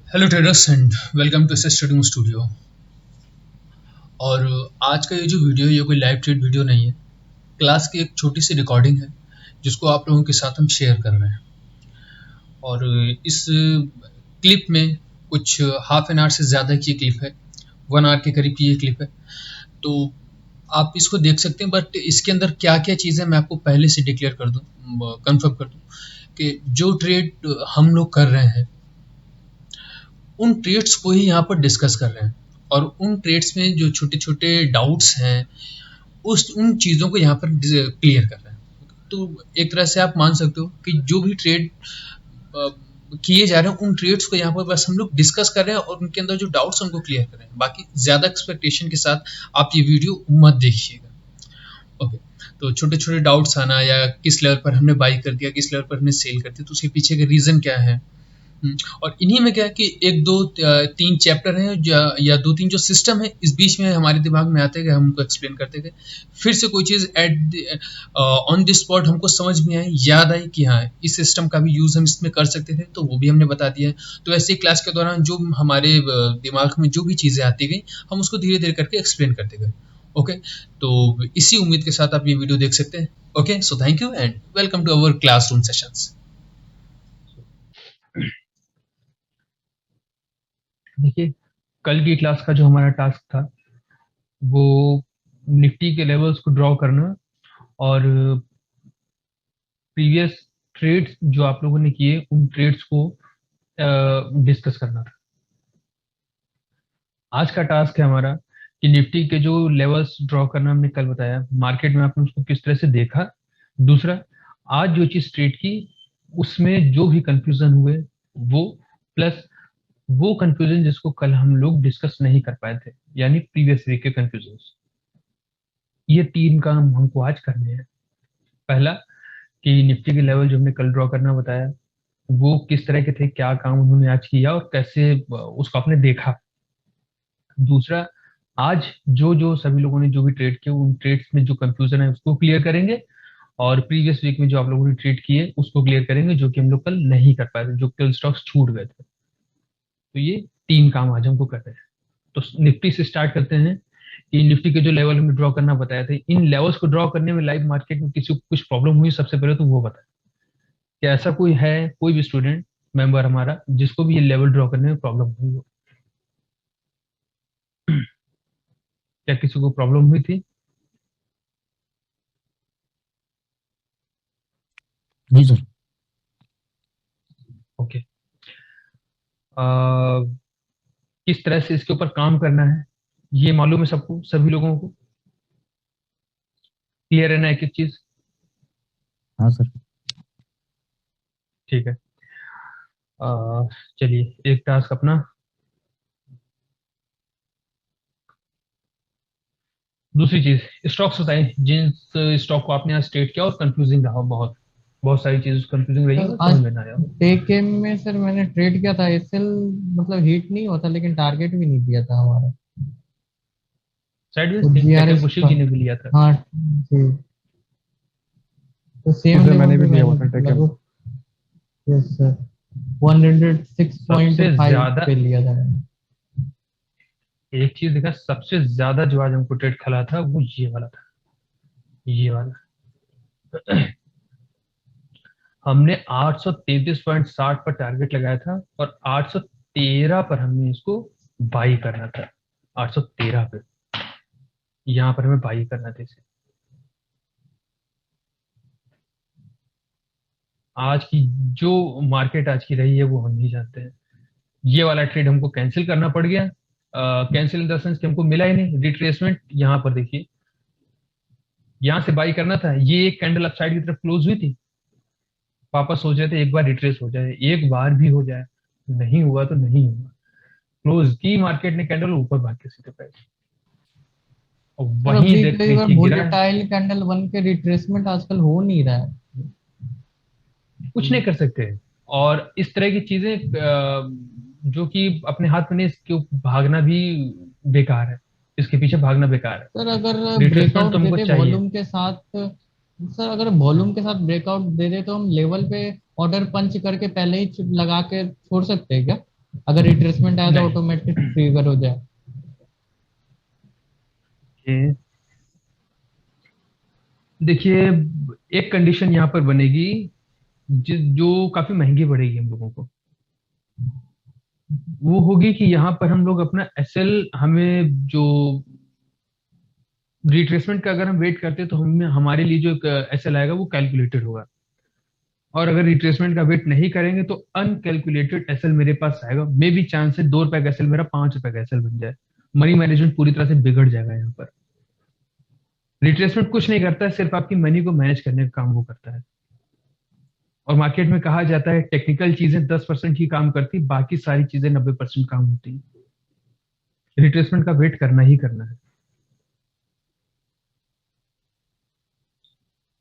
Hello traders and welcome to S trading studio. और आज का ये जो वीडियो है ये कोई लाइव ट्रेड वीडियो नहीं है। क्लास की एक छोटी सी रिकॉर्डिंग है जिसको आप लोगों के साथ हम शेयर कर रहे हैं। और इस क्लिप में कुछ हाफ एन आवर से ज़्यादा की क्लिप है, 1 आवर के करीब की ये क्लिप है। तो आप इसको देख सकते हैं, बट इसके अंदर क्या क्या चीज़ें मैं आपको पहले से डिक्लेयर कर दूँ, कंफर्म कर दूँ कि जो ट्रेड हम लोग कर रहे हैं उन ट्रेड्स को ही यहाँ पर डिस्कस कर रहे हैं। और उन ट्रेड्स में जो छोटे छोटे डाउट्स हैं उस उन चीज़ों को यहाँ पर क्लियर कर रहे हैं। तो एक तरह से आप मान सकते हो कि जो भी ट्रेड किए जा रहे हैं उन ट्रेड्स को यहाँ पर बस हम लोग डिस्कस कर रहे हैं और उनके अंदर जो डाउट्स हैं उनको क्लियर कर रहे हैं। बाकी ज़्यादा एक्सपेक्टेशन के साथ आप ये वीडियो मत देखिएगा। ओके। तो छोटे छोटे डाउट्स आना या किस लेवल पर हमने बाई कर दिया, किस लेवल पर हमने सेल कर दिया, तो उसके पीछे का रीज़न क्या है। और इन्हीं में क्या है कि एक दो तीन चैप्टर हैं या दो तीन जो सिस्टम है इस बीच में हमारे दिमाग में आते गए, हम उनको एक्सप्लेन करते गए। फिर से कोई चीज़ एट ऑन द स्पॉट हमको समझ में आई, याद आई कि हाँ इस सिस्टम का भी यूज़ हम इसमें कर सकते थे, तो वो भी हमने बता दिया है। तो ऐसे क्लास के दौरान जो हमारे दिमाग में जो भी चीज़ें आती गई हम उसको धीरे धीरे करके एक्सप्लेन करते गए। ओके। तो इसी उम्मीद के साथ आप ये वीडियो देख सकते हैं। Okay, so thank you and welcome to our classroom sessions. देखिए, कल की क्लास का जो हमारा टास्क था वो निफ्टी के लेवल्स को ड्रॉ करना और प्रीवियस ट्रेड्स जो आप लोगों ने किए उन ट्रेड्स को डिस्कस करना था। आज का टास्क है हमारा कि निफ्टी के जो लेवल्स ड्रॉ करना हमने कल बताया, मार्केट में आपने उसको किस तरह से देखा। दूसरा, आज जो चीज ट्रेड की उसमें जो भी कंफ्यूजन हुए वो, प्लस वो कंफ्यूजन जिसको कल हम लोग डिस्कस नहीं कर पाए थे, यानी प्रीवियस वीक के कंफ्यूजन। ये तीन काम हमको आज करने हैं। पहला, कि निफ्टी के लेवल जो हमने कल ड्रॉ करना बताया वो किस तरह के थे, क्या काम उन्होंने आज किया और कैसे उसको आपने देखा। दूसरा, आज जो जो सभी लोगों ने जो भी ट्रेड किए उन ट्रेड्स में जो कंफ्यूजन है उसको क्लियर करेंगे, और प्रीवियस वीक में जो आप लोगों ने ट्रेड किए उसको क्लियर करेंगे, जो कि हम लोग कल नहीं कर पाए थे, जो कल स्टॉक्स छूट गए थे। तो ये तीन काम आज हमको करने हैं। तो निफ्टी से स्टार्ट करते हैं कि निफ्टी के जो लेवल हमें ड्रॉ करना बताया था, इन लेवल्स को ड्रॉ करने में लाइव मार्केट में किसी को कुछ प्रॉब्लम हुई, सबसे पहले तो वो बताए। क्या ऐसा कोई है, कोई भी स्टूडेंट मेंबर हमारा जिसको भी ये लेवल ड्रॉ करने में प्रॉब्लम हुई हो? क्या किसी को प्रॉब्लम हुई थी? नहीं सर। ओके। किस तरह से इसके ऊपर काम करना है ये मालूम है सबको, सभी लोगों को क्लियर है ना एक एक चीज? हाँ सर। ठीक है। चलिए, एक टास्क अपना। दूसरी चीज, स्टॉक्स बताएं जिन स्टॉक को आपने आज ट्रेड किया और कंफ्यूजिंग रहा, बहुत बहुत सारी चीज कंफ्यूजिंग रही सर होगी, आज समझ में ना आया हो। टेकेम में सर मैंने ट्रेड किया था एसएल, मतलब हिट नहीं होता लेकिन टारगेट भी नहीं दिया था हमारा। साइडवेज तो थे, जीआरएस टेक्निकल शिव का। जी ने भी लिया था। हाँ जी। तो जी सेम सर, लेवल मैंने पे भी लिया हुआ मैंने था टेकन। लगभग, यस सर, 106.5 सबसे ज्यादा पे लिया था मैंने। एक चीज देखा, सबसे ज्यादा जो आज हमको ट्रेड खला था वो ये वाला था, ये वाला। हमने 833.60 पर टारगेट लगाया था और 813 पर हमने इसको बाई करना था। 813 पे यहाँ पर हमें बाई करना था इसे। आज की जो मार्केट आज की रही है वो हम ही जानते हैं। ये वाला ट्रेड हमको कैंसिल करना पड़ गया। कैंसिल इन द सेंस कि हमको मिला ही नहीं रिट्रेसमेंट। यहाँ पर देखिए, यहाँ से बाई करना था, ये एक कैंडल अपसाइड की तरफ क्लोज हुई थी। पापा सोच रहे थे एक बार रिट्रेस हो जाए, एक बार भी हो जाए, नहीं हुआ तो नहीं हुआ। क्लोज की मार्केट ने कैंडल, ऊपर भाग के सीधे पैसे, और सर वहीं अभी देख कई बार देखिए गिरा। वोलेटाइल कैंडल बन के रिट्रेसमेंट आजकल हो नहीं रहा है। कुछ नहीं कर सकते। और इस तरह की चीजें जो कि अपने हाथ में नहीं, इसके भागना भी बेकार है, इसके पीछे भागना बेकार है। सर अगर रिट्रेसमेंट ब्रेकआउट तो दे हमको दे चाहिए। वॉल्यूम के साथ, सर अगर वॉल्यूम के साथ ब्रेकआउट दे दे तो हम लेवल पे ऑर्डर पंच करके पहले ही लगा के छोड़ सकते हैं क्या? अगर रिट्रेसमेंट आया तो नहीं। ऑटोमेटिक ट्रिगर हो जाए। ये देखिए, एक कंडीशन यहाँ पर बनेगी जो काफी महंगी पड़ेगी हम लोगों को। वो होगी कि यहाँ पर हम लोग अपना एसएल, हमें जो रिट्रेसमेंट का अगर हम वेट करते हैं तो हमें हमारे लिए जो एसएल आएगा वो कैलकुलेटेड होगा। और अगर रिट्रेसमेंट का वेट नहीं करेंगे तो अनकैलकुलेटेड एसएल मेरे पास आएगा। मे बी चांस है 2 रुपए का एसएल मेरा 5 रुपए का एसएल बन जाए। मनी मैनेजमेंट पूरी तरह से बिगड़ जाएगा यहाँ पर। रिट्रेसमेंट कुछ नहीं करता है, सिर्फ आपकी मनी को मैनेज करने का काम वो करता है। और मार्केट में कहा जाता है टेक्निकल चीजें 10% ही काम करती, बाकी सारी चीजें 90% काम होती है। रिट्रेसमेंट का वेट करना ही करना है।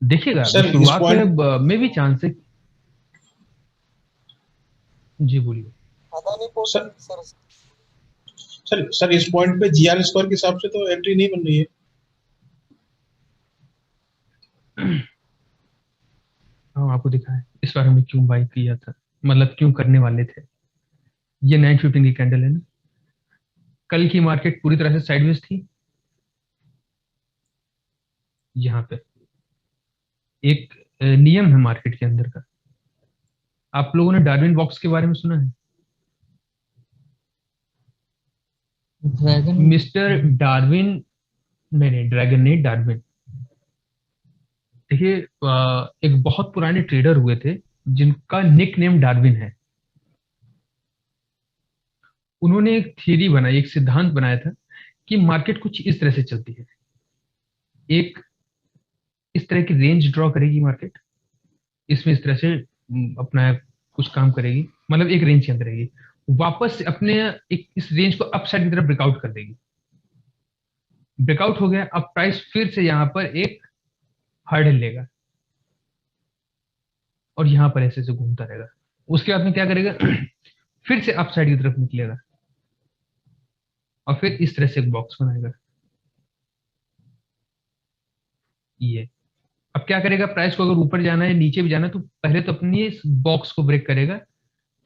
देखिएगा सर इस शुरुआत पॉइंट में भी चांस है। जी बोलिए। सर सर इस पॉइंट पे जीआर स्कोर के हिसाब से तो एंट्री नहीं बन रही है। हाँ, आपको दिखा है इस बार हमने क्यों बाई किया था, मतलब क्यों करने वाले थे। ये 915 की कैंडल है ना। कल की मार्केट पूरी तरह से साइडवेज थी। यहाँ पे एक नियम है मार्केट के अंदर का। आप लोगों ने डार्विन बॉक्स के बारे में सुना है? ड्रैगन। मिस्टर डार्विन, नहीं नहीं, ड्रैगन नहीं, डार्विन। देखिए, एक बहुत पुराने ट्रेडर हुए थे जिनका निक नेम डार्विन है। उन्होंने एक थियरी बनाई, एक सिद्धांत बनाया था कि मार्केट कुछ इस तरह से चलती है। एक इस तरह की रेंज ड्रॉ करेगी मार्केट, इसमें इस तरह से अपना कुछ काम करेगी, मतलब एक रेंज के अंदर रहेगी, वापस से अपने एक इस रेंज को अपसाइड की तरफ ब्रेकआउट कर देगी। ब्रेकआउट हो गया, अब प्राइस फिर से यहां पर एक हर्डल लेगा और यहां पर ऐसे से घूमता रहेगा। उसके बाद में क्या करेगा फिर से अपसाइड की तरफ निकलेगा और फिर इस तरह से एक बॉक्स बनाएगा। ये अब क्या करेगा, प्राइस को अगर ऊपर जाना है नीचे भी जाना है तो पहले तो अपनी इस बॉक्स को ब्रेक करेगा।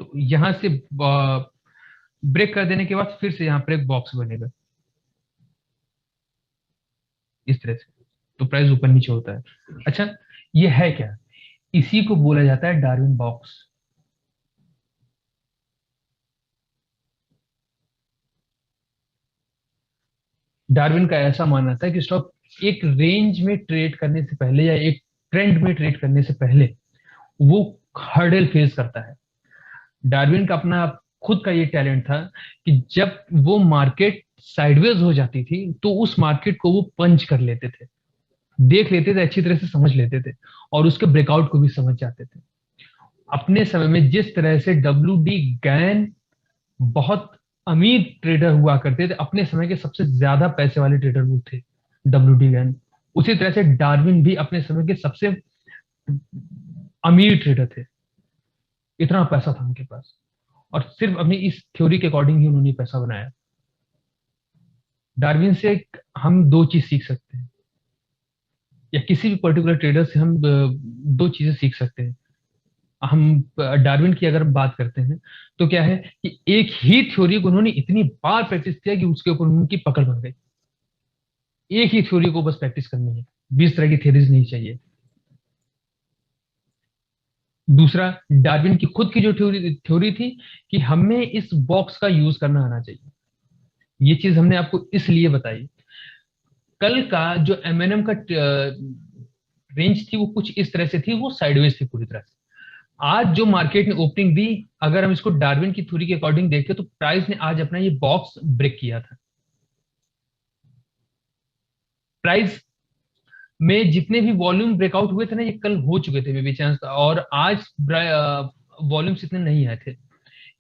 तो यहां से ब्रेक कर देने के बाद फिर से यहां पर एक बॉक्स बनेगा इस तरह से। तो प्राइस ऊपर नीचे होता है। अच्छा, ये है क्या? इसी को बोला जाता है डार्विन बॉक्स। डार्विन का ऐसा मानना था कि स्टॉक एक रेंज में ट्रेड करने से पहले या एक ट्रेंड में ट्रेड करने से पहले वो हर्डल फेस करता है। डार्विन का अपना खुद का ये टैलेंट था कि जब वो मार्केट साइडवेज हो जाती थी तो उस मार्केट को वो पंच कर लेते थे, देख लेते थे, अच्छी तरह से समझ लेते थे और उसके ब्रेकआउट को भी समझ जाते थे। अपने समय में जिस तरह से डब्ल्यू डी गैन बहुत अमीर ट्रेडर हुआ करते थे, अपने समय के सबसे ज्यादा पैसे वाले ट्रेडर वो थे डब्ल्यू डी गैन, उसी तरह से डार्विन भी अपने समय के सबसे अमीर ट्रेडर थे। इतना पैसा था उनके पास और सिर्फ अपनी इस थ्योरी के अकॉर्डिंग ही उन्होंने पैसा बनाया। डार्विन से हम दो चीज सीख सकते हैं, या किसी भी पर्टिकुलर ट्रेडर से हम दो चीजें सीख सकते हैं। हम डार्विन की अगर बात करते हैं तो क्या है कि एक ही थ्योरी को उन्होंने इतनी बार प्रैक्टिस किया कि उसके ऊपर उनकी पकड़ बन गई। एक ही थ्योरी को बस प्रैक्टिस करनी है, 20 तरह की थ्योरीज नहीं चाहिए। दूसरा, डार्विन की खुद की जो थ्योरी थी कि हमें इस बॉक्स का यूज करना आना चाहिए। ये चीज हमने आपको इसलिए बताई। कल का जो एमएनएम का रेंज थी वो कुछ इस तरह से थी, वो साइडवेज थी पूरी तरह से। आज जो मार्केट ने ओपनिंग दी, अगर हम इसको डार्विन की थ्योरी के अकॉर्डिंग देखें तो प्राइस ने आज अपना ये बॉक्स ब्रेक किया था। प्राइस में जितने भी वॉल्यूम ब्रेकआउट हुए थे ना, ये कल हो चुके थे मे बी चांस, और आज वॉल्यूम्स इतने नहीं आए थे।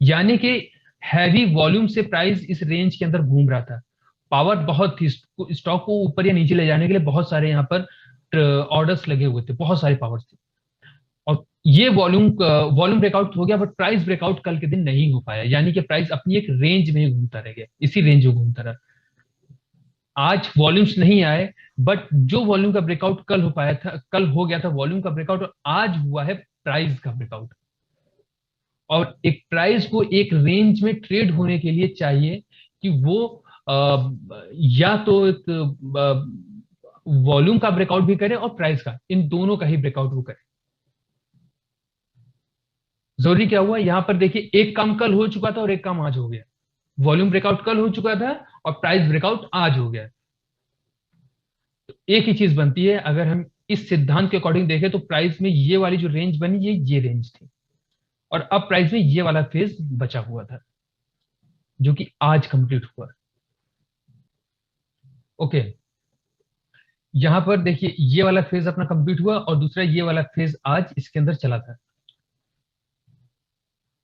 यानी कि हैवी वॉल्यूम से प्राइस इस रेंज के अंदर घूम रहा था। पावर बहुत थी, स्टॉक को ऊपर या नीचे ले जाने के लिए बहुत सारे यहाँ पर ऑर्डर्स लगे हुए थे, बहुत सारी पावर्स थी। और ये वॉल्यूम ब्रेकआउट हो गया, बट प्राइस ब्रेकआउट कल के दिन नहीं हो पाया, यानी कि प्राइस अपनी एक रेंज में ही घूमता रह गया, इसी रेंज में घूमता रहा। आज वॉल्यूम्स नहीं आए, बट जो वॉल्यूम का ब्रेकआउट कल हो पाया था, कल हो गया था वॉल्यूम का ब्रेकआउट, और आज हुआ है प्राइस का ब्रेकआउट। और एक प्राइस को एक रेंज में ट्रेड होने के लिए चाहिए कि वो या तो एक वॉल्यूम का ब्रेकआउट भी करे और प्राइस का, इन दोनों का ही ब्रेकआउट वो करे। जरूरी क्या हुआ यहां पर देखिए, एक काम कल हो चुका था और एक काम आज हो गया। वॉल्यूम ब्रेकआउट कल हो चुका था और प्राइस ब्रेकआउट आज हो गया। तो एक ही चीज बनती है, अगर हम इस सिद्धांत के अकॉर्डिंग देखें तो प्राइस में ये वाली जो रेंज बनी ये रेंज थी, और अब प्राइस में ये वाला फेज बचा हुआ था जो कि आज कंप्लीट हुआ। ओके, यहां पर देखिए ये वाला फेज अपना कंप्लीट हुआ और दूसरा ये वाला फेज आज इसके अंदर चला था।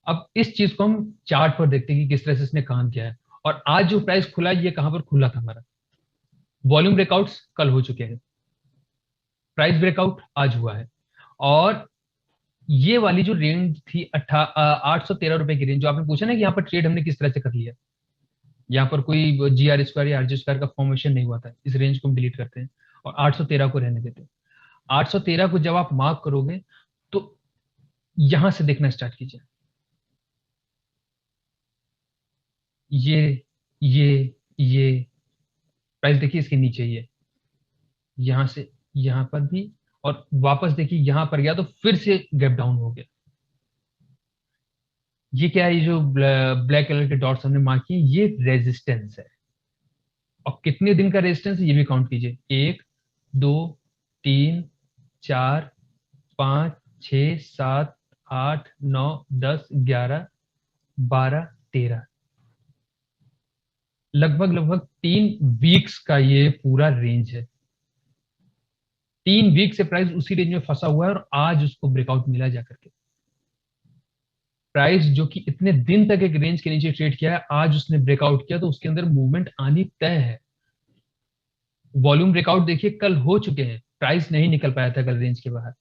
अब इस चीज को हम चार्ट पर देखते हैं कि किस तरह से इसने काम किया है। और आज जो प्राइस खुला ये कहां पर खुला था हमारा, वॉल्यूम ब्रेकआउट्स कल हो चुके हैं, प्राइस ब्रेकआउट आज हुआ है। और ये वाली जो रेंज थी 813 रुपए की रेंज, जो आपने पूछा ना कि यहाँ पर ट्रेड हमने किस तरह से कर लिया, यहाँ पर कोई GR² या RG² का फॉर्मेशन नहीं हुआ था, इस रेंज को हम डिलीट करते हैं और 813 को रहने देते हैं। 813 को जब आप मार्क करोगे तो यहां से देखना स्टार्ट कीजिए, ये प्राइस देखिए इसके नीचे, ये यहां से यहां पर भी, और वापस देखिए यहां पर गया तो फिर से गैप डाउन हो गया। ये क्या है, ये जो ब्लैक कलर के डॉट्स हमने मार्क किए ये रेजिस्टेंस है। और कितने दिन का रेजिस्टेंस है ये भी काउंट कीजिए, 1 2 3 4 5 6 7 8 9 10 11 12 13, लगभग 3 वीक्स का ये पूरा रेंज है। 3 वीक से प्राइस उसी रेंज में फंसा हुआ है और आज उसको ब्रेकआउट मिला जाकर के। प्राइस जो कि इतने दिन तक एक रेंज के नीचे ट्रेड किया है, आज उसने ब्रेकआउट किया तो उसके अंदर मूवमेंट आनी तय है। वॉल्यूम ब्रेकआउट देखिए कल हो चुके हैं, प्राइस नहीं निकल पाया था कल रेंज के बाहर,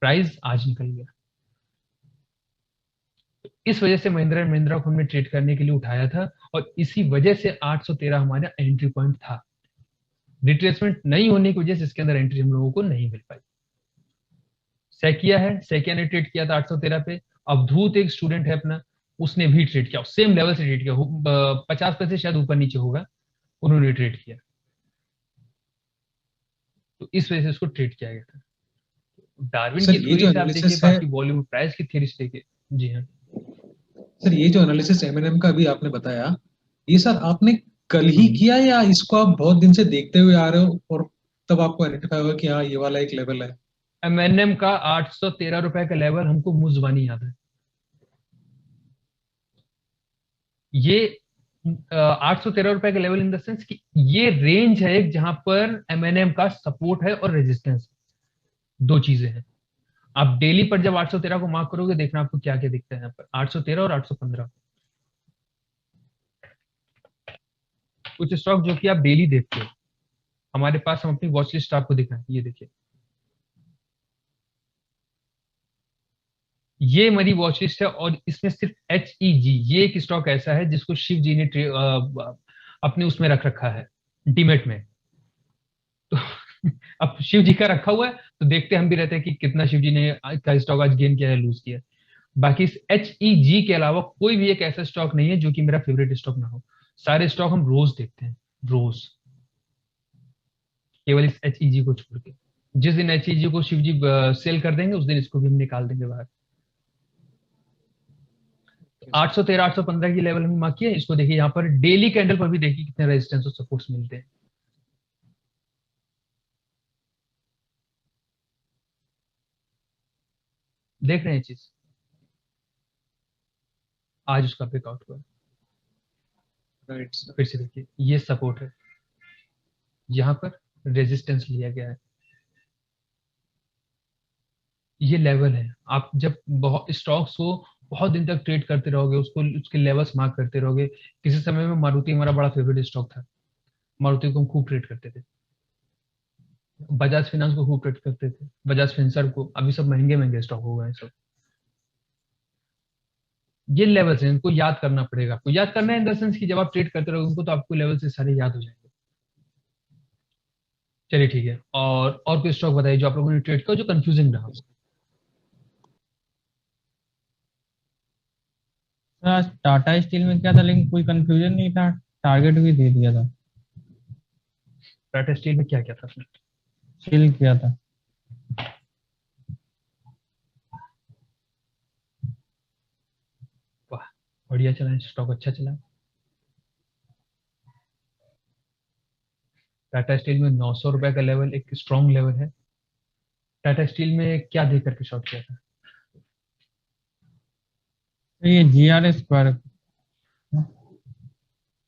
प्राइस आज निकल गया। तो इस वजह से महिंद्रा एंड महिंद्रा को हमने ट्रेड करने के लिए उठाया था और इसी वजह से 813 हमारा एंट्री पॉइंट था। रिट्रेसमेंट नहीं होने की वजह से इसके अंदर एंट्री हम लोगों को नहीं मिल पाई। सैकिया है, सैकिया ने ट्रेड किया था 813 पे। अवधूत एक स्टूडेंट है अपना, उसने भी ट्रेड किया, सेम लेवल से ट्रेड किया, 50 पैसे शायद ऊपर नीचे होगा, उन्होंने ट्रेड किया, तो इस वजह से उसको ट्रेड किया गया था। डार्विन सर की ये थ्योरी जो से आप देखिए, एनालिसिस है, बाकी वॉल्यूम प्राइस की थ्योरी से देखिए। जी हाँ सर ये जो एनालिसिस एमएनएम का भी आपने बताया, ये सर आपने कल ही किया या इसको आप बहुत दिन से देखते हुए आ रहे हो और तब आपको आइडेंटिफाई हुआ कि हाँ ये वाला एक लेवल है? एमएनएम का 813 रुपए का लेवल हमको मुंह जुबानी याद है। ये 813 रुपए का लेवल इन द सेंस कि ये रेंज है एक जहां पर एमएनएम का सपोर्ट है और रेजिस्टेंस, दो चीजें हैं। आप डेली पर जब 813 को मार्क करोगे देखना आपको क्या क्या दिखता है यहाँ पर, 813 और 815, कुछ स्टॉक जो कि आप डेली देखते हो। हमारे पास हम अपनी वॉच लिस्ट आपको दिखाएं, ये देखिए, ये हमारी वॉच लिस्ट है और इसमें सिर्फ HEG, ये एक स्टॉक ऐसा है जिसको शिव जी ने अपने उसमें रख रखा है, डीमेट में। तो अब शिव जी का रखा हुआ है तो देखते हम भी रहते हैं कि कितना शिव जी ने का स्टॉक आज गेन किया है, लूज किया है। बाकी इस HEG के अलावा कोई भी एक ऐसा स्टॉक नहीं है जो कि मेरा फेवरेट स्टॉक ना हो। सारे स्टॉक हम रोज देखते हैं, रोज, केवल इस HEG को छोड़ के। जिस दिन HEG को शिव जी सेल कर देंगे उस दिन इसको भी हम निकाल देंगे बाहर। 813 815 की लेवल में मार्क किया, इसको देखिए यहाँ पर डेली कैंडल पर भी देखिए कितने रेजिस्टेंस और सपोर्ट्स मिलते हैं। देख रहे हैं चीज, आज उसका ब्रेकआउट हुआ। Right sir. फिर से देखिए ये सपोर्ट है, यहां पर रेजिस्टेंस लिया गया है, ये लेवल है। आप जब बहुत स्टॉक्स को बहुत दिन तक ट्रेड करते रहोगे, उसको उसके लेवल्स मार्क करते रहोगे। किसी समय में मारुति हमारा बड़ा फेवरेट स्टॉक था, मारुति को हम खूब ट्रेड करते थे, बजाज फाइनेंस को खूब ट्रेड करते थे, बजाज फिंसर को, अभी सब महंगे महंगे स्टॉक हो गए हैं सब। ये लेवल्स हैं, इनको याद करना पड़ेगा। आपको याद करना है इन द सेंस कि जब आप ट्रेड करते रहोगे उनको तो आपको लेवल से सारे याद हो जाएंगे। चलिए ठीक है, और कोई स्टॉक बताइए जो आप लोगों ने ट्रेड किया जो कंफ्यूजिंग रहा हो। आज टाटा स्टील में क्या था, लेकिन कोई कंफ्यूजन नहीं था, टारगेट भी दे दिया था, टाटा स्टील में क्या क्या था फिर? चिल किया था। वाह, बढ़िया चला, स्टॉक अच्छा चला। टाटा स्टील में 900 रुपए का लेवल एक स्ट्रॉन्ग लेवल है। टाटा स्टील में क्या देख करके शॉर्ट किया था? तो ये GRS पर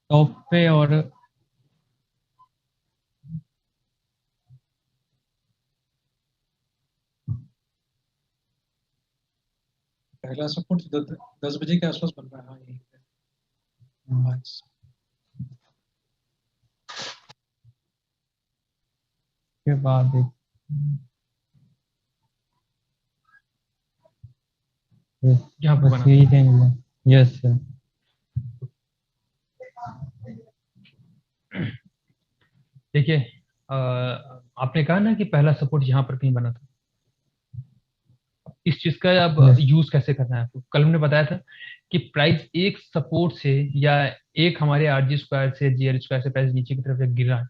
टॉप पे, और पहला सपोर्ट 10 बजे के आसपास बन रहा है। हाँ यही है। बस। के बाद यहाँ पर बस बना यही था। थे। Yes sir. देखिए, आपने कहा ना कि पहला सपोर्ट यहाँ पर कहीं बना था। इस चीज का अब यस यूज कैसे करना है आपको, कल हमने बताया था कि प्राइस एक सपोर्ट से या एक हमारे RG स्क्वायर से GR स्क्वायर से प्राइस नीचे की तरफ जब गिरा है,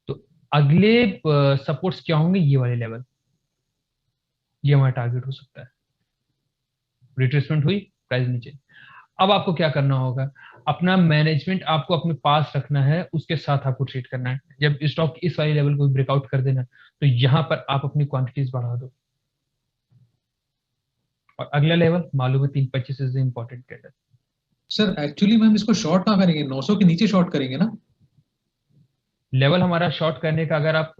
तो अगले सपोर्ट्स क्या होंगे? ये वाले लेवल, ये हमारा टारगेट हो सकता है। रिट्रेसमेंट हुई, प्राइस नीचे। अब आपको क्या करना होगा? अपना मैनेजमेंट आपको अपने पास रखना है, उसके साथ आपको ट्रेड करना है। जब स्टॉक इस वाले लेवल को ब्रेकआउट कर देना, तो यहां पर आप अपनी क्वांटिटीज बढ़ा दो। और अगला लेवल मालूम है 325 is important trader. Sir actually ma'am इसको शॉर्ट कहाँ करेंगे? 900 के नीचे शॉर्ट करेंगे ना? लेवल हमारा शॉर्ट करने का, अगर आप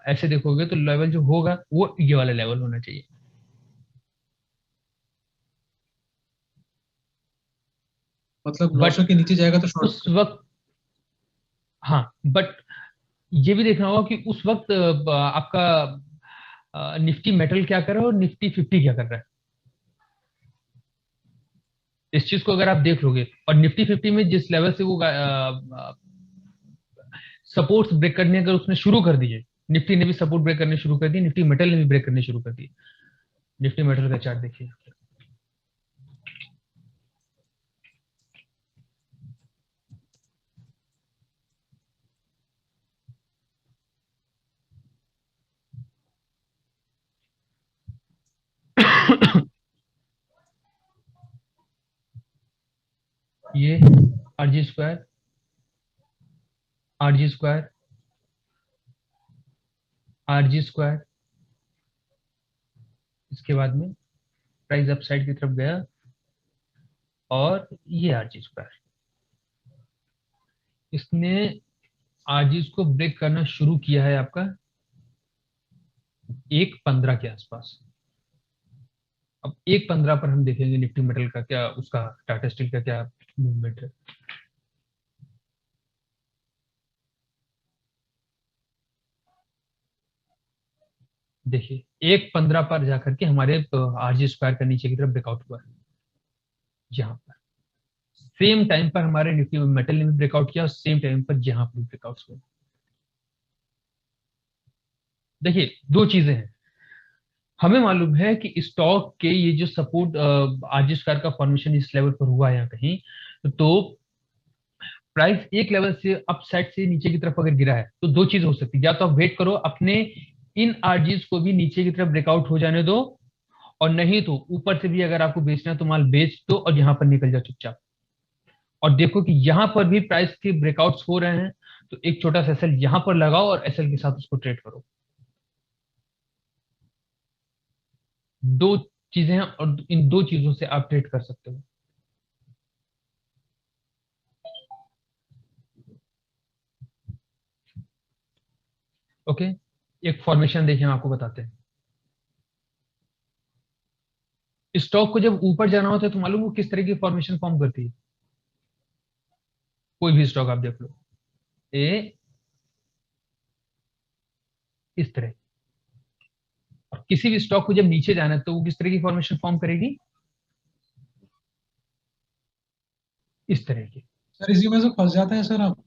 ऐसे देखोगे तो लेवल जो होगा वो ये वाला लेवल होना चाहिए। मतलब बट 900 के नीचे जाएगा तो शॉर्ट? उस वक्त, हाँ, बट ये भी देखना होगा कि उस वक्त आपका निफ्टी मेटल क्या कर रहा है और निफ्टी 50 क्या कर रहा है। इस चीज को अगर आप देख लोगे, और निफ्टी 50 में जिस लेवल से वो सपोर्ट्स ब्रेक करने अगर उसने शुरू कर दिए, निफ्टी ने भी सपोर्ट ब्रेक करने शुरू कर दिए, निफ्टी मेटल ने भी ब्रेक करने शुरू कर दिए। निफ्टी मेटल का चार्ट देखिए। ये RG square, RG square, RG square, इसके बाद में प्राइस अपसाइड की तरफ गया, और ये RG स्क्वायर, इसने RG को ब्रेक करना शुरू किया है आपका 1.15 के आसपास। अब 1.15 पर हम देखेंगे निफ्टी मेटल का क्या, उसका टाटा स्टील का क्या मूवमेंट है। देखिए 1.15 पर जाकर के हमारे RG स्क्वायर का नीचे की तरफ ब्रेकआउट हुआ है। यहाँ पर सेम टाइम पर हमारे निफ्टी मेटल ने भी ब्रेकआउट किया, और सेम टाइम पर यहाँ पर ब्रेकआउट हुए। देखिए दो चीजें हैं, हमें मालूम है कि स्टॉक के ये जो सपोर्ट RG स्क्वायर का फॉर्मेशन इस लेवल पर हुआ है या कहीं, तो प्राइस एक लेवल से अप साइड से नीचे की तरफ अगर गिरा है, तो दो चीज हो सकती है। या तो आप वेट करो, अपने इन RGs को भी नीचे की तरफ ब्रेकआउट हो जाने दो, और नहीं तो ऊपर से भी अगर आपको बेचना है तो माल बेच दो और यहां पर निकल जाओ चुपचाप। और देखो कि यहां पर भी प्राइस के ब्रेकआउट्स हो रहे हैं, तो एक छोटा सा एसएल यहां पर लगाओ और एसएल के साथ उसको ट्रेड करो। दो चीजें हैं, और इन दो चीजों से आप ट्रेड कर सकते हो। ओके, एक फॉर्मेशन देखें, आपको बताते हैं। स्टॉक को जब ऊपर जाना होता है तो मालूम वो किस तरह की फॉर्मेशन फॉर्म करती है? कोई भी स्टॉक आप देख लो, ए इस तरह। और किसी भी स्टॉक को जब नीचे जाना है तो वो किस तरह की फॉर्मेशन फॉर्म करेगी? इस तरह की। सर इसी में से फंस जाते हैं सर आप?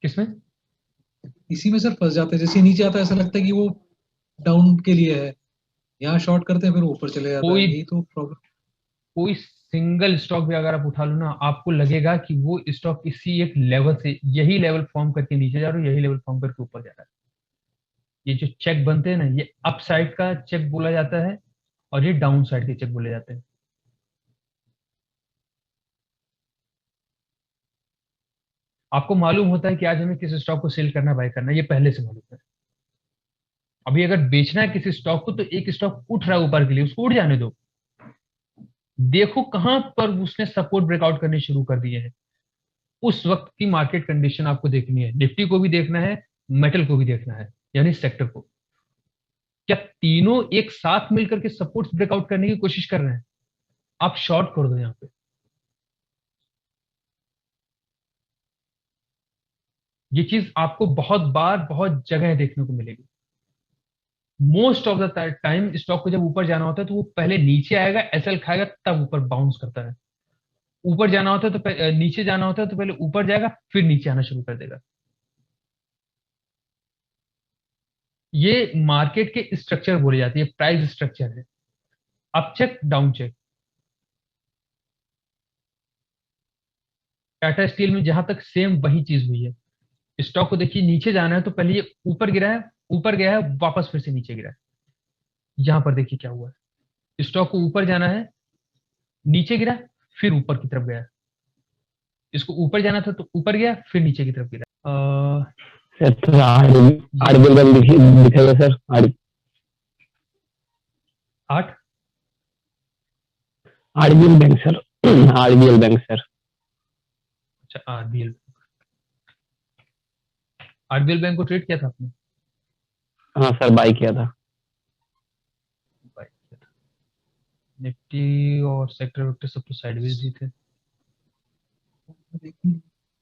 किसमें? इसी में सर फंस जाते हैं, जैसे नीचे आता है ऐसा लगता है कि वो डाउन के लिए है, यहाँ शॉर्ट करते हैं फिर ऊपर चले जाता है, कोई यही तो प्रॉब्लम। कोई सिंगल स्टॉक भी अगर आप उठा लो ना, आपको लगेगा कि वो स्टॉक किसी एक लेवल से यही लेवल फॉर्म करके नीचे जा रहा है, यही लेवल फॉर्म करके ऊपर जा रहा है। ये जो चेक बनते हैं ना, ये अप साइड का चेक बोला जाता है और ये डाउन साइड के चेक बोले जाते हैं। आपको मालूम होता है कि आज हमें किस स्टॉक को सेल करना, बाय करना, ये पहले से मालूम है। अभी अगर बेचना है किसी स्टॉक को, तो एक स्टॉक उठ रहा है ऊपर के लिए, उसको उठ जाने दो, देखो कहां पर उसने सपोर्ट ब्रेकआउट करने शुरू कर दिए हैं। उस वक्त की मार्केट कंडीशन आपको देखनी है, निफ्टी को भी देखना है, मेटल को भी देखना है, यानी सेक्टर को। क्या तीनों एक साथ मिलकर के सपोर्ट ब्रेकआउट करने की कोशिश कर रहे हैं? आप शॉर्ट कर दो यहां पे। ये चीज आपको बहुत बार बहुत जगह देखने को मिलेगी। Most of the time stock को जब ऊपर जाना होता है तो वो पहले नीचे आएगा, एसएल खाएगा, तब ऊपर बाउंस करता है। ऊपर जाना होता है तो नीचे जाना होता है तो पहले ऊपर जाएगा, फिर नीचे आना शुरू कर देगा। ये मार्केट के स्ट्रक्चर बोली जाती है, प्राइस स्ट्रक्चर है। Up check, down check. Tata Steel में जहां तक सेम वही चीज हुई है। स्टॉक को देखिए, नीचे जाना है तो पहले ये ऊपर गिरा है, ऊपर गया है, वापस फिर से नीचे गिरा है। यहां पर देखिए क्या हुआ है, स्टॉक को ऊपर जाना है, नीचे गिरा, फिर ऊपर की तरफ गया। इसको ऊपर जाना था तो ऊपर गया, फिर नीचे की तरफ गिरा। सर थोड़ा आरबीएल बैंक दिखेगा सर। आठ RBL bank sir. RBL bank sir. अच्छा, आरबीएल। आरबीएल बैंक को ट्रेड किया था आपने? हाँ सर, बाई किया था। बाय किया था। निफ्टी और सेक्टर वेक्टर सब तो साइडवेज ही थे।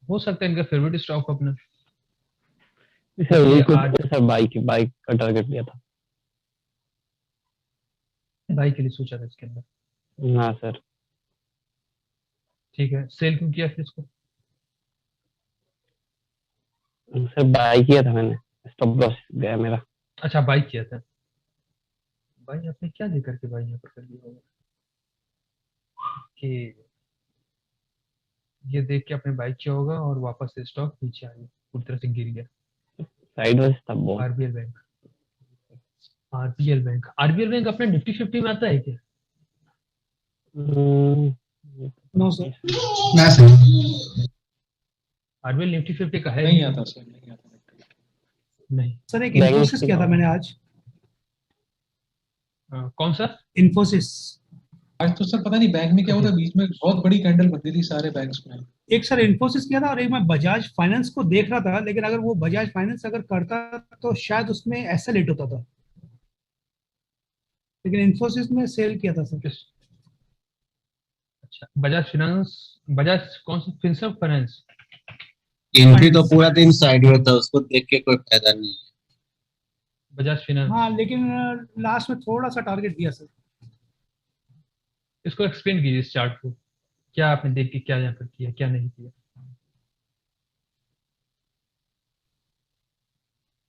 हो सकता है इनका फेवरेट स्टॉक अपना। सर ये ये कुछ आज सर बाइक का टारगेट लिया था। बाई के लिए सोचा था इसके अंदर। हाँ सर। ठीक है, सेल क्यों किया फिर इसको? सर बाई किया था मैंने, स्टॉप लॉस गया मेरा। अच्छा, बाई किया था। बाई आपने क्या लेकर के बाई यहाँ पर कर दिया होगा कि ये देख के आपने बाई किया होगा और वापस से स्टॉक नीचे आ गया, पूरी तरह से गिर गया। साइडवेज था बहुत। RBL bank. RBL bank, RBL bank अपने निफ्टी 50 में आता है क्या? हम्म, नो सर। ना सर। आरबीएल निफ्टी 50 का है? नहीं आता सर, नहीं आता। नहीं। सर एक बैंक इन्फोसिस निफ्टी किया का था मैंने आज। कौन सा? इन्फोसिस। आज तो सर पता नहीं बैंक में क्या होता है, बीच में बहुत बड़ी कैंडल बनती थी सारे बैंक्स में। एक सर इन्फोसिस किया था और एक मैं बजाज फाइनेंस को देख रहा था, लेकिन अगर वो बजाज फाइनेंस अगर करता तो शायद उसमें ऐसा लेट होता था, लेकिन इन्फोसिस में सेल किया था सर। किस? अच्छा, बजाज फाइनेंस। बजाज कौन सा? Finserv finance. इनफी तो पूरा दिन साइडवेज था, उसको देख के कोई फायदा नहीं है। बजाज फाइनेंस। हाँ, लेकिन लास्ट में थोड़ा सा टारगेट दिया सर। इसको एक्सप्लेन कीजिए इस चार्ट को, क्या आपने देख के क्या यहाँ पर किया, क्या नहीं किया,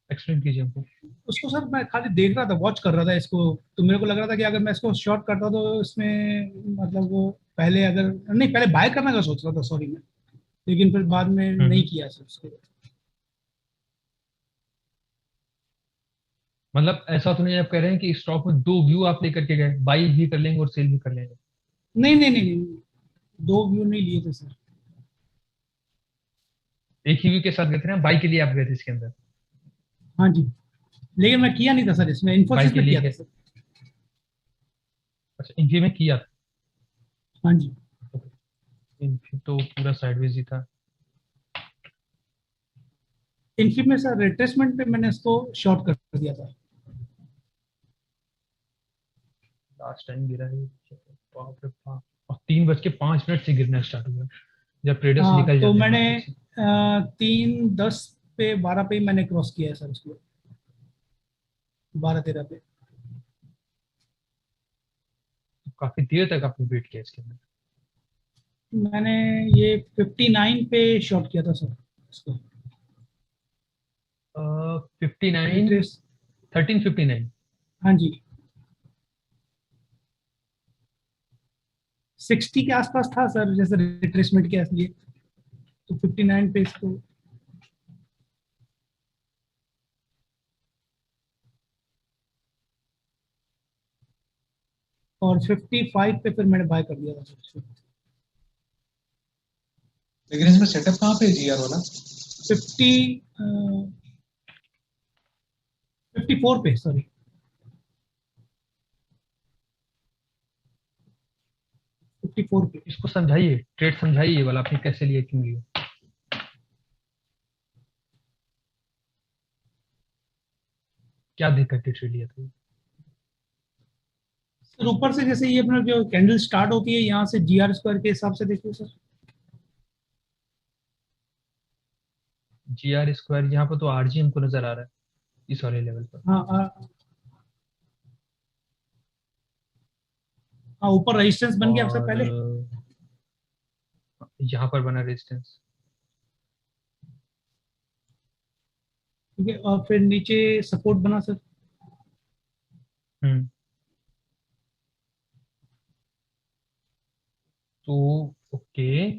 एक्सप्लेन कीजिए हमको। उसको सर मैं खाली देख रहा था, वॉच कर रहा था इसको, तो मेरे को लग रहा था कि अगर मैं इसको शॉर्ट करता तो इसमें मतलब वो पहले अगर नहीं, पहले बाय करने का सोच रहा था सॉरी मैं, लेकिन फिर बाद में नहीं किया सर उसको। मतलब ऐसा तो नहीं आप कह रहे हैं कि स्टॉक में दो व्यू आप लेकर के गए, बाई भी कर लेंगे और सेल भी कर लेंगे? नहीं नहीं नहीं नहीं, दो व्यू नहीं लिए थे सर। एक ही व्यू के साथ गए थे ना, बाई के लिए आप गए थे इसके अंदर? हाँ जी, लेकिन मैं किया नहीं था सर इसमें, बाई इन्फोसिस के में लिए किया था सर। अच्छा, इन्फी में किया था। हाँ जी। इन्फी तो पूरा साइडवेज ही था। इन्फी में सर रिट्रेसमेंट पे मैंने इसको शॉर्ट कर दिया था। लास्ट टाइम गिरा है, बाप रे बाप, और 3:05 से गिरना स्टार्ट हुआ जब ट्रेडर्स हाँ, निकल तो जाते हैं मैंने market से। 3:10 पे 12 पे ही मैंने क्रॉस किया है सर उसको, 12-13 पे। तो काफी देर तक आपने वेट किया इसके अंदर। मैंने ये 59 पे शॉर्ट किया था सर इसको। 59, रिट्रेस। 1359। हाँ जी। 60 के आसपास था सर, जैसे रिट्रेसमेंट के लिए, तो 59 पे इसको और 55 पे फिर मैंने बाय कर दिया था सर। लेकिन इसमें सेटअप कहाँ पे है जीआर वाला? 54 पे, सॉरी 54 पे। इसको समझाइए, ट्रेड समझाइए ये वाला आपने कैसे लिया, क्यों लिया। क्या देख करके ट्रेड लिया था? सर ऊपर से जैसे ये अपना जो कैंडल स्टार्ट होती है यहाँ से जीआर स्क्वायर के हिसाब से देखिए सर। GR स्क्वायर यहाँ पर तो RG हमको नजर आ रहा है इस वाले लेवल पर। हाँ ऊपर रेजिस्टेंस बन गया सबसे पहले, यहाँ पर बना रेजिस्टेंस, ठीक है, और फिर नीचे सपोर्ट बना सर। तो ओके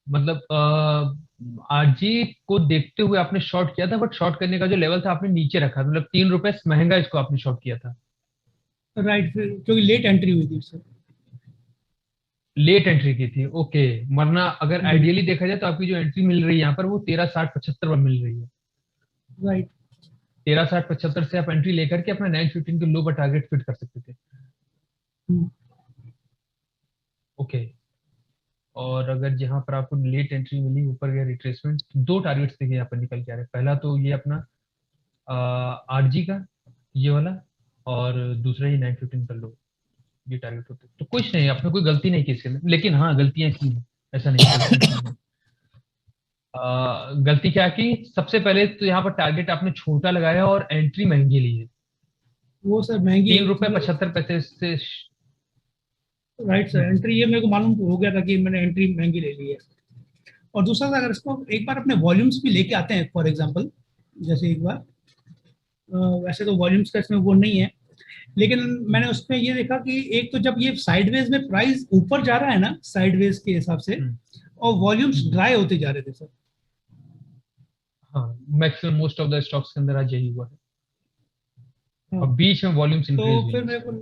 मतलब RG को देखते हुए आपने शॉर्ट किया था, बट शॉर्ट करने का जो लेवल था आपने नीचे रखा, मतलब 3 रुपए महंगा इसको आपने शॉर्ट किया था। राइट, क्योंकि लेट एंट्री हुई थी सर। लेट एंट्री की थी, ओके। वरना अगर आइडियली देखा जाए तो आपकी जो एंट्री मिल रही है यहाँ पर वो 13.60-75 पर मिल रही है। राइट, 13.60-75 से आप एंट्री लेकर के अपना 915 के लो पर टारगेट फिट कर सकते थे। ओके, और अगर जहां पर आपको लेट एंट्री मिली, ऊपर गया रिट्रेसमेंट, 2 टारगेट्स देखिए यहाँ पर निकल के आ रहे हैं। पहला तो ये अपना RG का ये वाला, और दूसरा ही 915 का लो, ये टारगेट होते। तो कुछ नहीं, आपने कोई गलती नहीं की इसके अंदर, लेकिन हाँ गलतियां की हैं, ऐसा नहीं है। गलती क्या की, सबसे पहले तो यहाँ पर टारगेट आपने छोटा लगाया और एंट्री महंगी ली है। वो सर महंगी 3 रुपए 75 पैसे से। राइट सर, एंट्री ये मेरे को मालूम हो गया था कि मैंने एंट्री महंगी ले ली है। और दूसरा अगर इसको एक बार अपने वॉल्यूम्स भी लेके आते हैं, फॉर एग्जांपल जैसे एक बार, वैसे तो वॉल्यूम्स का इसमें वो नहीं है, लेकिन मैंने उसमें ये देखा कि एक तो जब ये साइडवेज में प्राइस ऊपर जा रहा है ना साइडवेज के हिसाब से, और वॉल्यूम्स ड्राई होते जा रहे थे सर। हाँ, maximum most of the stocks के अंदर आज यही हुआ है। और बीच में वॉल्यूम्स इंक्रीज तो फिर मेरे को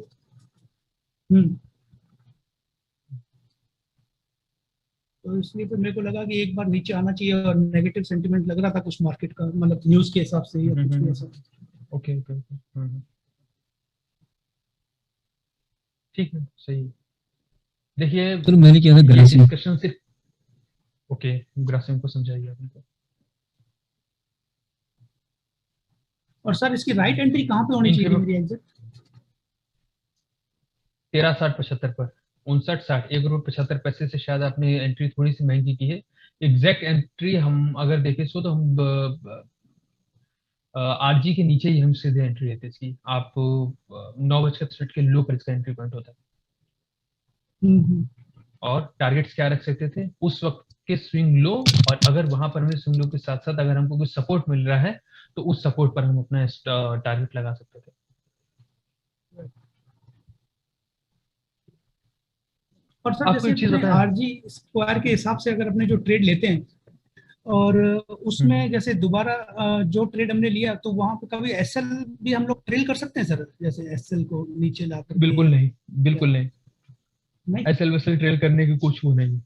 तो इसलिए फिर मेरे को लगा कि एक बार नीचे आना चाहिए, और नेगेटिव सेंटीमेंट लग रहा था कुछ मार्केट का, मतलब न्यूज के हिसाब से या कुछ भी ऐसा। ओके ओके, ठीक है, सही। देखिए सर मैंने किया था ग्रासिम। डिस्कशन सिर्फ, ओके, ग्रासिम को समझाइए आपने को। और सर इसकी राइट एंट्री कहाँ पे होनी चाहिए मेरी एग्जिट? 13.60-75 पर, 59.60, 1 रुपये 75 पैसे से शायद आपने एंट्री थोड़ी सी महंगी की है। एग्जैक्ट एंट्री हम अगर देखें तो हम RG के नीचे ही हम सीधे एंट्री लेते इसकी। आप 9:63 के लो पर इसका एंट्री पॉइंट होता है। और टारगेट्स क्या रख सकते थे उस वक्त के, स्विंग लो, और अगर वहां पर हमें स्विंग लो के साथ साथ अगर हमको कुछ सपोर्ट मिल रहा है तो उस सपोर्ट पर हम अपना टारगेट लगा सकते थे। और सर जैसे RG स्क्वायर के हिसाब से अगर अपने जो ट्रेड लेते हैं, और उसमें जैसे दोबारा जो ट्रेड हमने लिया, तो वहां पे कभी SL भी हम लोग ट्रेल कर सकते हैं सर, जैसे SL को नीचे लाकर? बिल्कुल नहीं, बिल्कुल नहीं, SL वैसे ट्रेल करने की कुछ वो नहीं।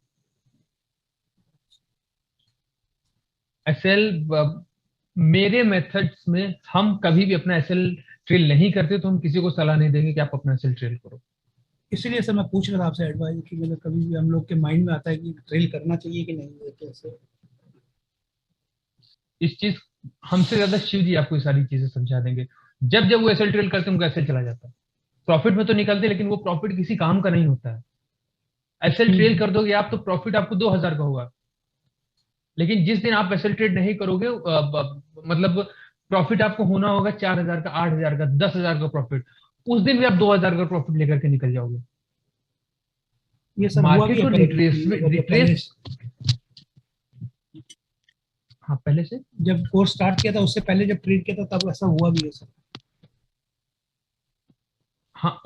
SL मेरे मेथड्स में हम कभी भी अपना SL ट्रेल नहीं करते, तो हम किसी को सलाह नहीं देंगे कि आप अपना SL ट्रेल करो। इसीलिए सर मैं पूछ रहा था आपसे एडवाइस कि मतलब कभी भी हम लोग के माइंड में आता है कि ट्रेल करना चाहिए कि नहीं, कैसे। इस चीज हमसे ज्यादा शिव जी आपको ये सारी चीजें समझा देंगे। जब जब वो SL ट्रेल करते हैं उनका SL चला जाता है, प्रॉफिट में तो निकलते, लेकिन वो प्रॉफिट किसी काम का नहीं होता है। SL ट्रेल कर दोगे आप तो प्रॉफिट आपको 2000 का होगा, लेकिन जिस दिन आप SL ट्रेड नहीं करोगे, मतलब प्रॉफिट आपको होना होगा 4000 का, 8000 का, 10,000 का प्रॉफिट, उस दिन भी आप 2000 का प्रॉफिट लेकर के निकल जाओगे। ये सब मार्केट को रिट्रेस, हाँ पहले से जब कोर्स स्टार्ट किया था उससे पहले जब ट्रेड किया था तब ऐसा हुआ भी है सर। हाँ,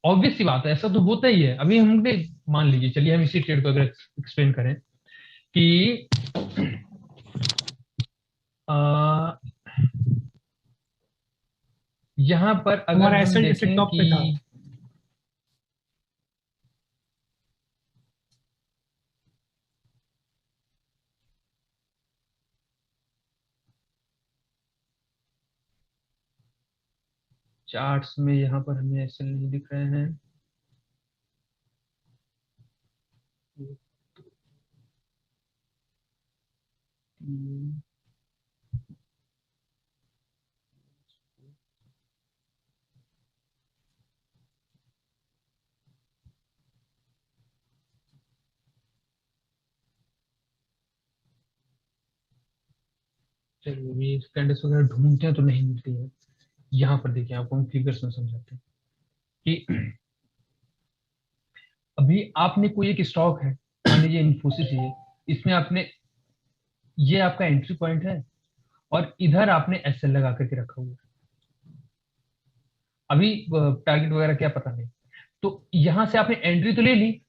ऑब्वियस सी बात है, ऐसा तो होता ही है। अभी हमने मान लीजिए, चलिए हम इसी ट्रेड को अगर एक्सप्लेन करें कि यहाँ पर अगर हमारा हम एसएल जैसे देखें टॉप पे था। कि चार्ट्स में यहाँ पर हमें ऐसे नहीं दिख रहे हैं। चलिए कैंडल्स वगैरह ढूंढते हैं तो नहीं मिलती है। यहाँ पर देखिए, आपको हम फिगर्स में समझाते हैं कि अभी आपने कोई एक स्टॉक है, मान लीजिए इन्फोसिस है, इसमें आपने, ये आपका एंट्री पॉइंट है और इधर आपने एसएल लगा करके रखा हुआ है। अभी टारगेट वगैरह क्या पता नहीं, तो यहां से आपने एंट्री तो ले ली।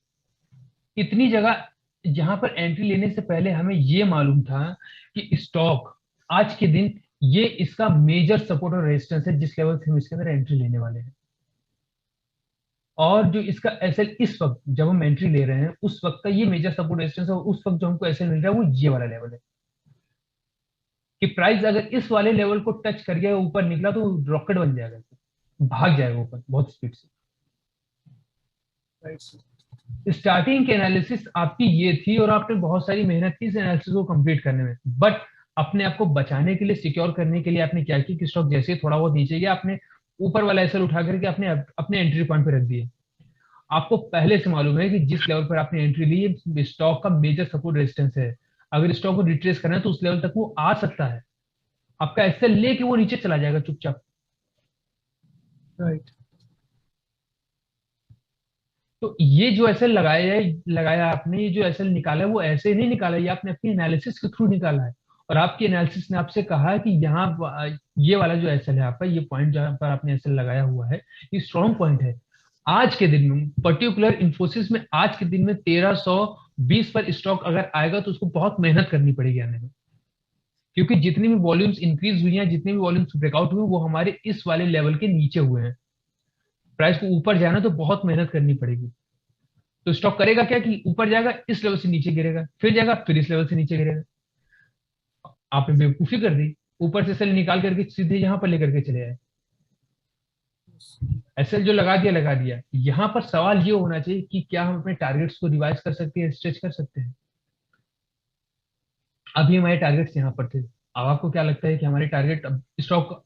इतनी जगह यहां पर एंट्री लेने से पहले हमें ये मालूम था कि स्टॉक आज के दिन ये इसका मेजर सपोर्ट और रेजिस्टेंस है, जिस लेवल से हम इसके अंदर एंट्री लेने वाले हैं। और जो इसका एसएल इस वक्त जब हम एंट्री ले रहे हैं उस वक्त का ये मेजर सपोर्ट रेजिस्टेंस है, और उस वक्त जो हमको एसएल मिल रहा है वो ये वाला लेवल है कि प्राइस अगर इस वाले लेवल को टच कर गया, ऊपर निकला तो रॉकेट बन जाएगा, भाग जाएगा ऊपर बहुत स्पीड से। स्टार्टिंग के एनालिसिस आपकी ये थी और आपने बहुत सारी मेहनत की इस एनालिसिस को कंप्लीट करने में, बट अपने आप को बचाने के लिए, सिक्योर करने के लिए आपने क्या किया कि स्टॉक जैसे थोड़ा बहुत नीचे गया, आपने ऊपर वाला एसएल उठा करके अपने एंट्री पॉइंट पे रख दिए। आपको पहले से मालूम है कि जिस लेवल पर आपने एंट्री ली है स्टॉक का मेजर सपोर्ट रेजिस्टेंस है। अगर स्टॉक को रिट्रेस करना है तो उस लेवल तक वो आ सकता है, आपका एसएल लेके वो नीचे चला जाएगा चुपचाप। राइट। तो ये जो एसएल लगाया आपने, ये जो एसएल निकाला है वो ऐसे नहीं निकाला, ये आपने अपनी एनालिसिस के थ्रू निकाला है। और आपकी एनालिसिस ने आपसे कहा है कि यहाँ ये वाला जो एसएल है आपका, ये पॉइंट जहां पर आपने एसएल लगाया हुआ है ये स्ट्रॉन्ग पॉइंट है। आज के दिन में पर्टिकुलर इन्फोसिस में आज के दिन में 1320 पर स्टॉक अगर आएगा तो उसको बहुत मेहनत करनी पड़ेगी आने में, क्योंकि जितनी भी वॉल्यूम्स इंक्रीज हुई हैं, जितनी भी वॉल्यूम्स ब्रेकआउट हुए वो हमारे इस वाले लेवल के नीचे हुए हैं। प्राइस को ऊपर जाना तो बहुत मेहनत करनी पड़ेगी। तो स्टॉक करेगा क्या कि ऊपर जाएगा, इस लेवल से नीचे गिरेगा, फिर जाएगा, फिर इस लेवल से नीचे गिरेगा। आपने बेवकूफी कर दी, ऊपर से सेल निकाल करके सीधे यहां पर लेकर के चले आए। एसएल जो लगा दिया। यहां पर सवाल ये होना चाहिए कि क्या हम अपने टारगेट्स को रिवाइज कर सकते हैं, स्ट्रेच कर सकते हैं। अभी हमारे टारगेट्स यहाँ पर थे, अब आपको क्या लगता है कि हमारे टारगेट, अब स्टॉक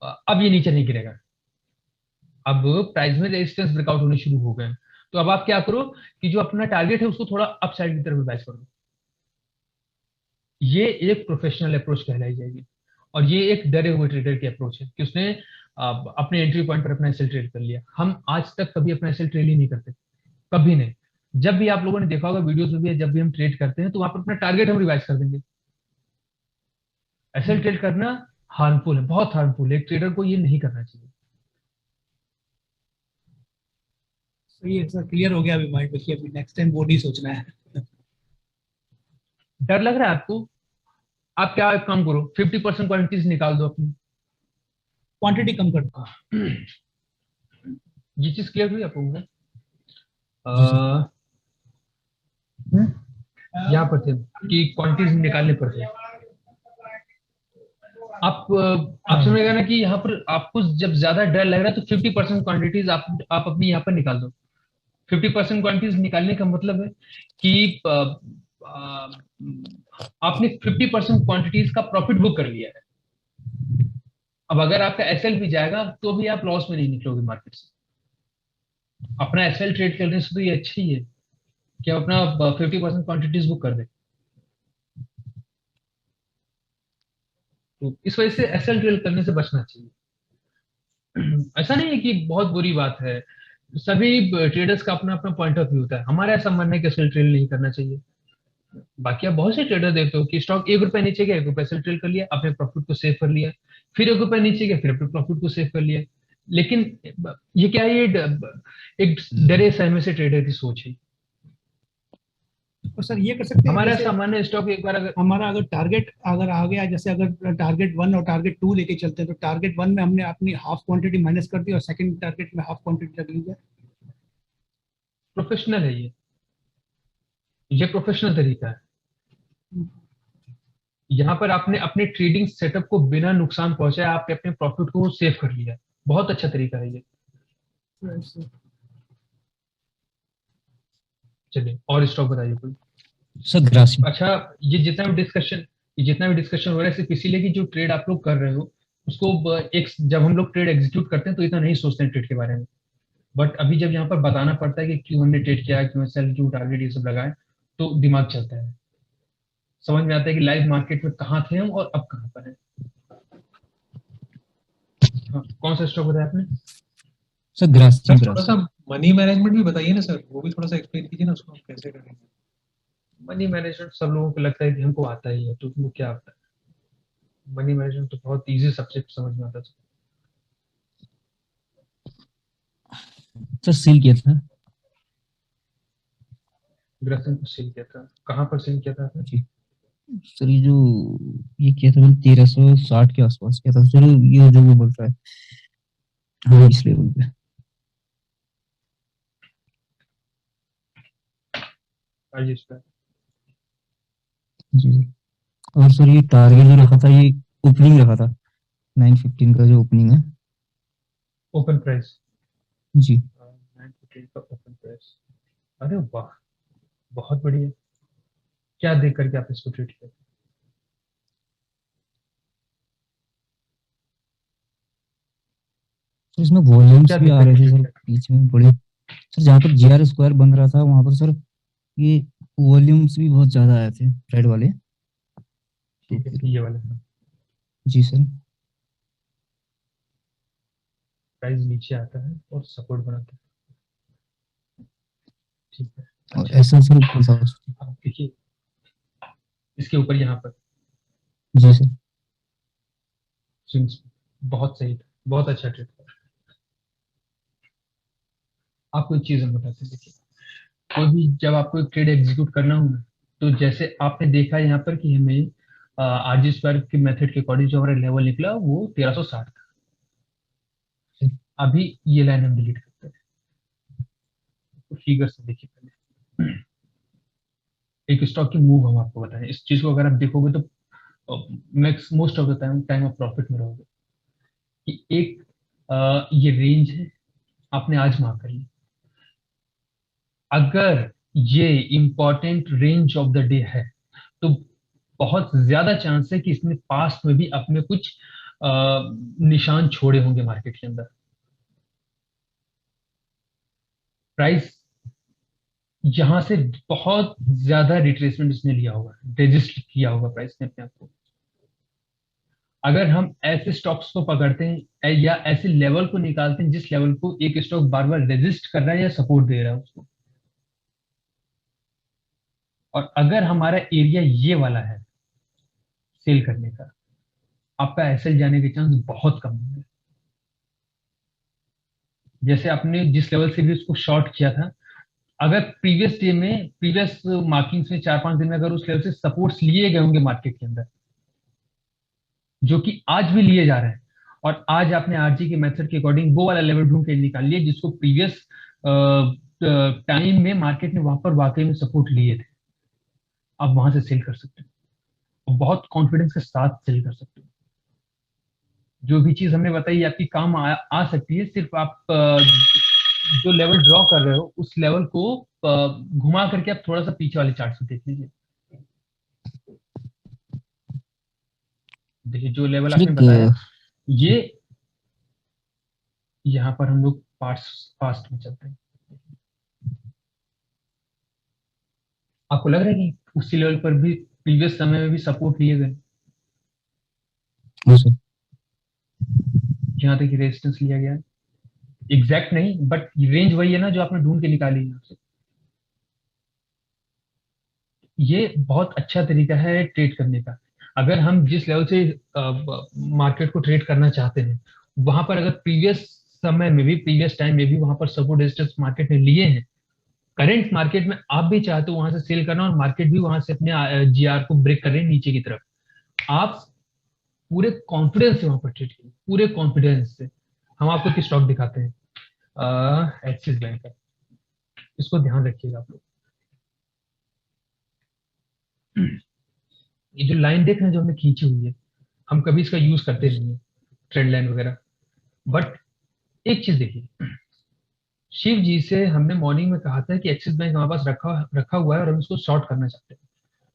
अब ये नीचे नहीं गिरेगा, अब प्राइस में रेजिस्टेंस ब्रेकआउट होने शुरू हो गए, तो अब आप क्या करो कि जो अपना टारगेट है उसको थोड़ा अप साइड की तरफ रिवाइज करो। ये एक प्रोफेशनल अप्रोच कहलाई जाएगी, और ये एक डरे हुए ट्रेडर की अप्रोच है कि उसने अपने एंट्री पॉइंट पर अपना एसएल ट्रेड कर लिया। हम आज तक कभी अपना एसएल ट्रेड ही नहीं करते, कभी नहीं। जब भी आप लोगों ने देखा होगा वीडियोस में भी, जब भी हम ट्रेड करते हैं तो वहां पर अपना टारगेट हम रिवाइज कर देंगे। एसएल ट्रेड करना हार्मफुल है, बहुत हार्मफुल है, एक ट्रेडर को ये नहीं करना चाहिए। सही है सर, क्लियर हो गया अभी माइंड में कि अभी नेक्स्ट टाइम वो नहीं सोचना है। डर लग रहा है आपको? आप क्या काम करो, 50% क्वांटिटीज निकाल दो अपनी, क्वांटिटी कम कर दो। ये चीज क्लियर हुई आपको? यहाँ पर थे कि क्वांटिटीज निकालने पड़ते हैं। आप समझेगा ना कि यहाँ पर आपको जब ज्यादा डर लग रहा है तो 50% क्वांटिटीज आप अपनी यहाँ पर निकाल दो। 50% क्वांटिटीज निकालने का मतलब है कि आपने 50% क्वांटिटीज का प्रॉफिट बुक कर लिया है। अब अगर आपका एसएल भी जाएगा तो भी आप लॉस में नहीं निकलोगे मार्केट से। अपना एसएल ट्रेड करने से तो ये अच्छा ही है कि आप अपना 50% क्वांटिटीज बुक कर दे। तो इस वजह से एसएल ट्रेड करने से बचना चाहिए। ऐसा नहीं है कि बहुत बुरी बात है, सभी ट्रेडर्स का अपना अपना पॉइंट ऑफ व्यू होता है। हमारा ऐसा मानना है कि एसएल ट्रेड नहीं करना चाहिए। बाकी आप बहुत से ट्रेडर देखते हो कि स्टॉक ₹1 नीचे गया, ₹1 एसएल ट्रेड कर लिया, अपने प्रॉफिट को सेव कर लिया, फिर ₹1 नीचे गया, फिर अपने प्रॉफिट को सेव कर लिया। लेकिन ये क्या है, एक डरे सहमे से ट्रेडर की सोच है। और सर ये कर सकते हैं हमारा जैसे सामान्य स्टॉक एक बार अगर हमारा अगर टारगेट अगर आ गया, जैसे अगर टारगेट 1 और टारगेट 2 लेके चलते हैं, तो टारगेट 1 में हमने अपनी हाफ क्वांटिटी माइनस कर दी और सेकंड टारगेट में हाफ क्वांटिटी रख ली जाए। प्रोफेशनल है ये प्रोफेशनल तरीका है। यहाँ पर आपने अपने ट्रेडिंग सेटअप को बिना नुकसान पहुंचाए आपने अपने प्रॉफिट को सेव कर लिया। बहुत अच्छा तरीका है ये। चलिए और स्टॉक बताइए कोई। सर ग्रासिम। अच्छा, ये जितना भी डिस्कशन हो रहा है सिर्फ इसीलिए कि जो ट्रेड आप लोग कर रहे हो उसको जब हम लोग ट्रेड एग्जीक्यूट करते हैं तो इतना नहीं सोचते हैं ट्रेड के बारे में, बट अभी जब यहाँ पर बताना पड़ता है कि क्यों हमने ट्रेड किया, क्यों सेल, क्यों टारगेट, ये सब लगाए, तो दिमाग चलता है, समझ में आता है कि लाइव मार्केट में कहाँ थे हम और अब कहाँ पर हैं। हाँ, कौन सा स्टॉक बताया आपने? सर ग्रासिम। सर थोड़ा सा मनी मैनेजमेंट भी बताइए ना सर, वो भी थोड़ा सा एक्सप्लेन कीजिए ना, उसको हम कैसे करेंगे। मनी मैनेजमेंट सब लोगों को लगता है कि हमको आता ही है, तो तुमको क्या आता है? मनी मैनेजमेंट तो बहुत इजी सब्जेक्ट, समझ में आता है। सर सील किया था। ग्रासिम को सेल किया था, कहाँ पर सेल किया था आपने? जी सर, ये किया था मैंने 1360 के आसपास किया था सर, ये जो वो बोल रहा है, हाँ इस लेवल पे। आइए इस पर। जी सर। और सर ये टारगेट जो रखा था, ये ओपनिंग रखा था 915 का जो ओपनिंग है। ओपन प्राइस जी 915 का ओपन प्राइस। अरे वाह, बहुत बढ़िया। क्या देख करके आप इसको ट्रेड किया? सर इसमें वॉल्यूम्स क्या भी देख आ रहे करके थे ट्रेड सर किया? बीच में बड़े। सर जहाँ पर जीआर स्क्वायर बन रहा था वहां पर सर ये वॉल्यूम्स भी बहुत ज्यादा आए थे रेड वाले। ठीक है, ये वाले जी सर। प्राइस नीचे आता है और सपोर्ट बनाता है। ठीक है, और अच्छा। ऐसा सर ऊपर था। आप देखिए इसके ऊपर यहाँ पर जी सर। स्विंग्स बहुत सही था, बहुत अच्छा ट्रेड था। आपको एक चीज हम बताते हैं, देखिए कोई भी जब आपको एक ट्रेड एग्जीक्यूट करना हो ना, तो जैसे आपने देखा यहाँ पर कि हमें आरजी स्क्वायर के मेथड के अकॉर्डिंग जो हमारा लेवल निकला वो 1360 था। अभी ये लाइन हम डिलीट करते हैं, तो फिगर से देखिए पहले एक स्टॉक की मूव हम आपको बताएं। इस चीज को अगर आप देखोगे तो max most of the time of profit में रहोगे कि एक ये रेंज है, आपने आज मार्क कर लिया। अगर ये important range of the day है तो बहुत ज्यादा चांस है कि इसने पास्ट में भी अपने कुछ निशान छोड़े होंगे मार्केट के अंदर। प्राइस यहां से बहुत ज्यादा रिट्रेसमेंट इसने लिया होगा, रजिस्ट किया होगा प्राइस ने अपने आप को। अगर हम ऐसे स्टॉक्स को पकड़ते हैं या ऐसे लेवल को निकालते हैं जिस लेवल को एक स्टॉक बार बार रेजिस्ट कर रहा है या सपोर्ट दे रहा है उसको, और अगर हमारा एरिया ये वाला है सेल करने का, आपका एसएल जाने के चांस बहुत कम होंगे। जैसे आपने जिस लेवल से भी उसको शॉर्ट किया था, अगर प्रीवियस मार्किंग्स में 4-5 दिन में अगर उस लेवल से सपोर्ट्स लिए गए होंगे मार्केट के अंदर, जो कि आज भी लिए जा रहे हैं, और आज आपने आरजी के मेथड के अकॉर्डिंग वो वाला लेवल ढूंढ के निकाल लिया जिसको प्रीवियस टाइम में मार्केट ने वहां पर वाकई में सपोर्ट लिए थे, आप वहां से सेल कर सकते हो, बहुत कॉन्फिडेंस के साथ सेल कर सकते हो। जो भी चीज हमने बताई आपकी काम आ सकती है, सिर्फ आप जो लेवल ड्रॉ कर रहे हो उस लेवल को घुमा करके आप थोड़ा सा पीछे वाले चार्ट से देख लीजिए। देखिए जो लेवल आपने बताया ये, यहाँ पर हम लोग फास्ट में चलते हैं। आपको लग रहा है कि उसी लेवल पर भी प्रीवियस समय में भी सपोर्ट लिए गए, जहां तक रेजिस्टेंस लिया गया है, एग्जैक्ट नहीं बट रेंज वही है ना जो आपने ढूंढ के निकाली है आपसे। ये बहुत अच्छा तरीका है ट्रेड करने का। अगर हम जिस लेवल से मार्केट को ट्रेड करना चाहते हैं वहां पर अगर प्रीवियस समय में भी, प्रीवियस टाइम में भी वहां पर सपोर्ट रेजिस्टेंस मार्केट ने लिए हैं। करंट मार्केट में आप भी चाहते हो वहां से सेल करना, और मार्केट भी वहां से अपने जीआर को ब्रेक कर रहे हैं नीचे की तरफ, आप पूरे कॉन्फिडेंस से वहां पर ट्रेड कीजिए, पूरे कॉन्फिडेंस से। हम आपको एक स्टॉक दिखाते हैं, एक्सिस बैंक का, इसको ध्यान रखिएगा आप लोग। ये जो लाइन देख रहे हैं जो हमने खींची हुई है, हम कभी इसका यूज करते नहीं है, ट्रेंड लाइन वगैरह, बट एक चीज देखिए, शिव जी से हमने मॉर्निंग में कहा था कि एक्सिस बैंक हमारे पास रखा हुआ है और हम इसको शॉर्ट करना चाहते हैं।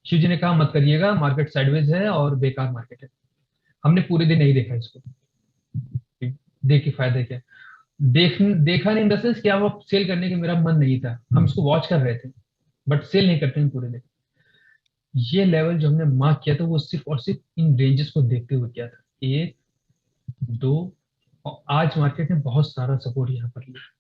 शिव जी ने कहा मत करिएगा, मार्केट साइडवेज है और बेकार मार्केट है। हमने पूरे दिन नहीं देखा इसको, देख के फायदा क्या, देखा नहीं इन द सेंस कि वो सेल करने का मेरा मन नहीं था, हम इसको वॉच कर रहे थे, बट सेल नहीं करते हैं पूरे दिन। ये लेवल जो हमने मार्क किया था वो सिर्फ और सिर्फ इन रेंजेस को देखते हुए किया था, 1 2, और आज मार्केट ने बहुत सारा सपोर्ट यहाँ पर लिया।